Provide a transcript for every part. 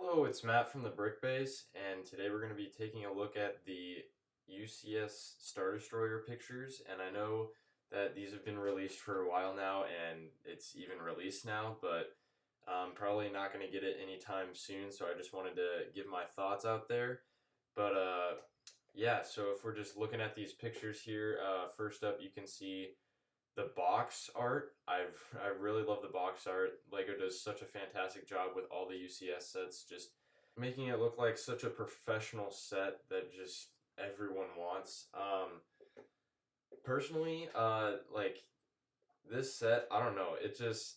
Hello, it's Matt from the Brick Base, and today we're going to be taking a look at the UCS Star Destroyer pictures. And I know that these have been released for a while now, and it's even released now, but I'm probably not going to get it anytime soon, so I just wanted to give my thoughts out there. But yeah, so if we're just looking at these pictures here, first up you can see the box art. I really love the box art. Lego does such a fantastic job with all the UCS sets, just making it look like such a professional set that just everyone wants. Personally, like this set, I don't know. It just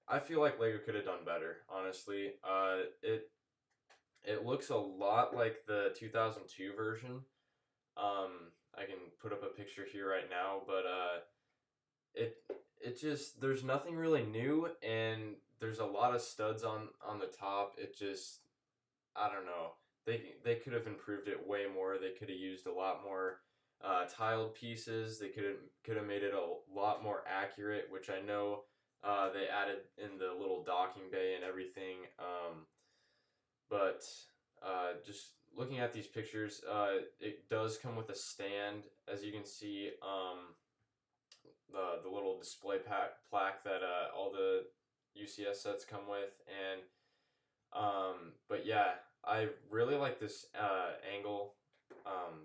I feel like Lego could have done better. Honestly, it looks a lot like the 2002 version. I can put up a picture here right now, but it it just there's nothing really new, and there's a lot of studs on the top. It just I don't know. They could have improved it way more. They could have used a lot more tiled pieces. They could have made it a lot more accurate, which I know they added in the little docking bay and everything. But just looking at these pictures, it does come with a stand, as you can see. The little display plaque that all the UCS sets come with, and but yeah, I really like this angle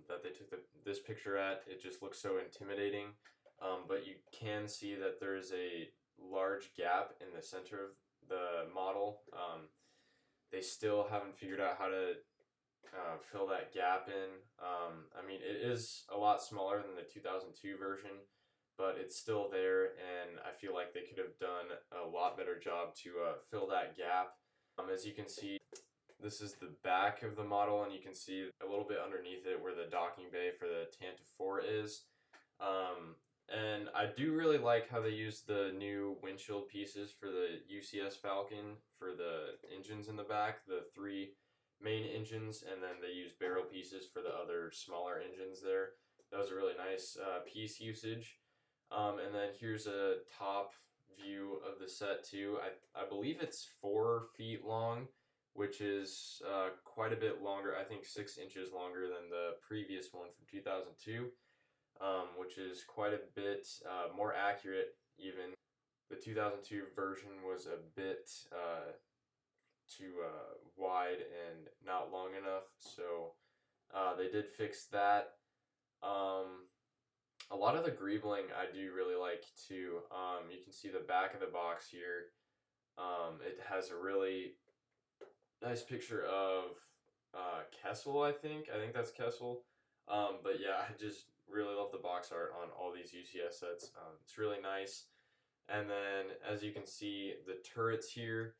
that they took this picture at. It just looks so intimidating, but you can see that there's a large gap in the center of the model. They still haven't figured out how to fill that gap in. I mean, it is a lot smaller than the 2002 version, but it's still there, and I feel like they could have done a lot better job to fill that gap. As you can see, this is the back of the model, and you can see a little bit underneath it where the docking bay for the Tanta 4 is. And I do really like how they use the new windshield pieces for the UCS Falcon for the engines in the back, the three main engines, and then they use barrel pieces for the other smaller engines there. That was a really nice piece usage. And then here's a top view of the set too. I believe it's 4 feet long, which is quite a bit longer. I think 6 inches longer than the previous one from 2002, which is quite a bit more accurate even. The 2002 version was a bit too wide and not long enough, so they did fix that. A lot of the greebling I do really like too. You can see the back of the box here. It has a really nice picture of Kessel, I think. I think that's Kessel. But yeah, I just really love the box art on all these UCS sets. It's really nice. And then, as you can see, the turrets here,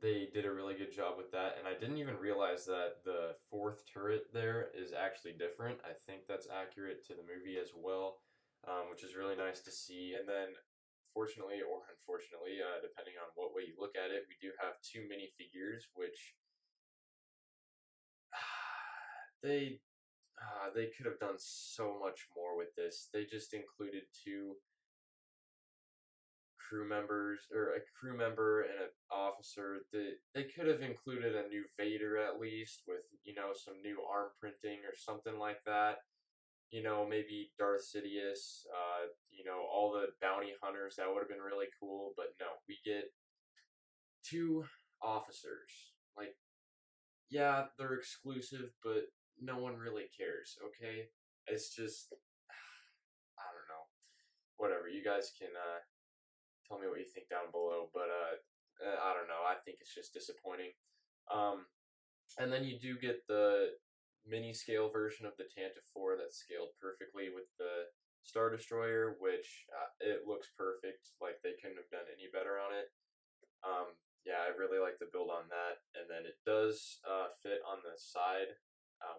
they did a really good job with that. And I didn't even realize that the fourth turret there is actually different. I think that's accurate to the movie as well, which is really nice to see. And then, fortunately or unfortunately, depending on what way you look at it, we do have 2 minifigures, which they they could have done so much more with this. They just included 2 crew members, or a crew member and an officer. They could have included a new Vader at least, with some new arm printing or something like that. Maybe Darth Sidious. All the bounty hunters. That would have been really cool. But no, we get 2 officers. Like, yeah, they're exclusive, but no one really cares. Okay, it's just I don't know. Whatever. You guys can tell me what you think down below, but I don't know. I think it's just disappointing. And then you do get the mini scale version of the Tanta 4 that's scaled perfectly with the Star Destroyer, which it looks perfect. Like, they couldn't have done any better on it. Yeah, I really like the build on that. And then it does fit on the side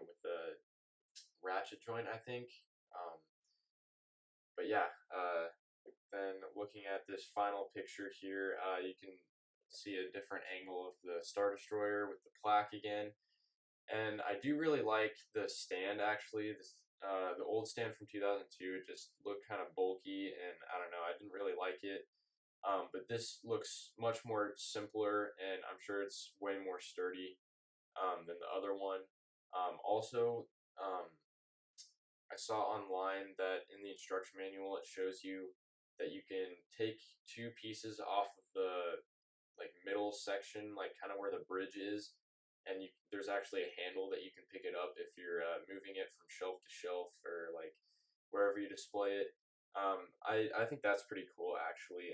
with the ratchet joint, I think. But yeah, then looking at this final picture here, you can see a different angle of the Star Destroyer with the plaque again. And I do really like the stand, actually. The old stand from 2002 just looked kind of bulky, and I don't know, I didn't really like it. But this looks much more simpler, and I'm sure it's way more sturdy than the other one. Also, I saw online that in the instruction manual it shows you that you can take two pieces off of the like middle section, like kind of where the bridge is, and there's actually a handle that you can pick it up if you're moving it from shelf to shelf or like wherever you display it. I think that's pretty cool actually.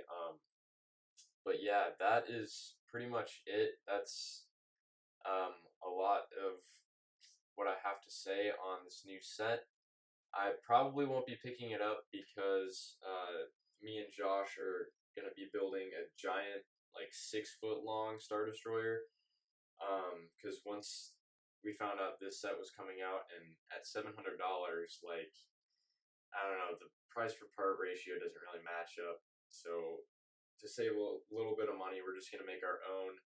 But yeah, that is pretty much it. That's a lot of what I have to say on this new set. I probably won't be picking it up because me and Josh are gonna be building a giant, like 6 foot long Star Destroyer. Because once we found out this set was coming out, and at $700, like I don't know, the price per part ratio doesn't really match up. So to save a little bit of money, we're just gonna make our own.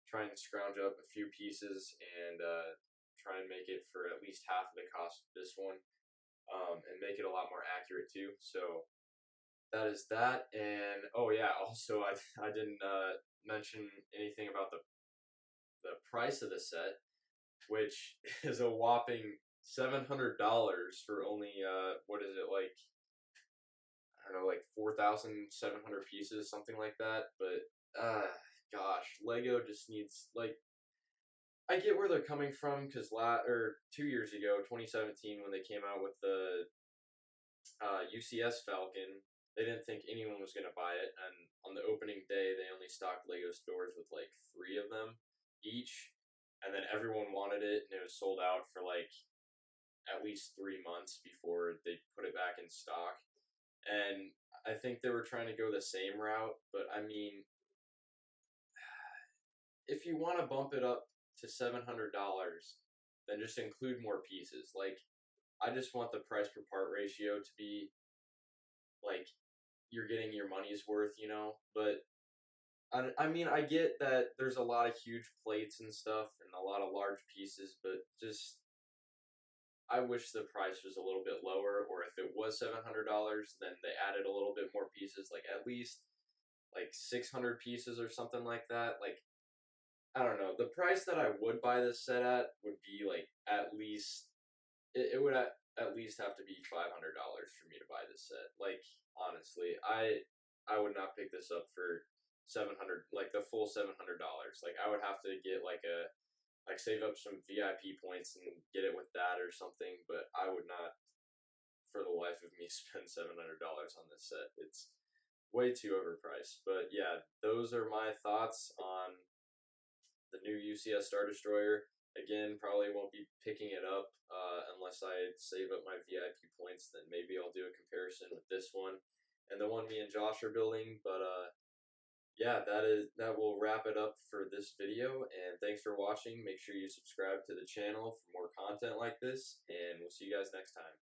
Try and scrounge up a few pieces and try and make it for at least half of the cost of this one. And make it a lot more accurate too. So that is that. And oh yeah, also I didn't mention anything about the price of the set, which is a whopping $700 for only what is it, like I don't know, like 4,700 pieces, something like that. But gosh, Lego just needs, like, I get where they're coming from because 2 years ago, 2017, when they came out with the UCS Falcon, they didn't think anyone was gonna buy it, and on the opening day, they only stocked Lego stores with like 3 of them each, and then everyone wanted it, and it was sold out for like at least 3 months before they put it back in stock. And I think they were trying to go the same route, but I mean, if you want to bump it up to $700, then just include more pieces. Like, I just want the price per part ratio to be like you're getting your money's worth, you know. But I mean, I get that there's a lot of huge plates and stuff and a lot of large pieces, but just I wish the price was a little bit lower, or if it was $700, then they added a little bit more pieces, like at least like 600 pieces or something like that. Like, I don't know. The price that I would buy this set at would be like at least it would at least have to be $500 for me to buy this set. Like, honestly, I would not pick this up for 700, like the full $700. Like, I would have to get like save up some VIP points and get it with that or something. But I would not, for the life of me, spend $700 on this set. It's way too overpriced. But yeah, those are my thoughts on the new UCS Star Destroyer. Again, probably won't be picking it up unless I save up my VIP points. Then maybe I'll do a comparison with this one and the one me and Josh are building. But yeah, that will wrap it up for this video. And thanks for watching. Make sure you subscribe to the channel for more content like this, and we'll see you guys next time.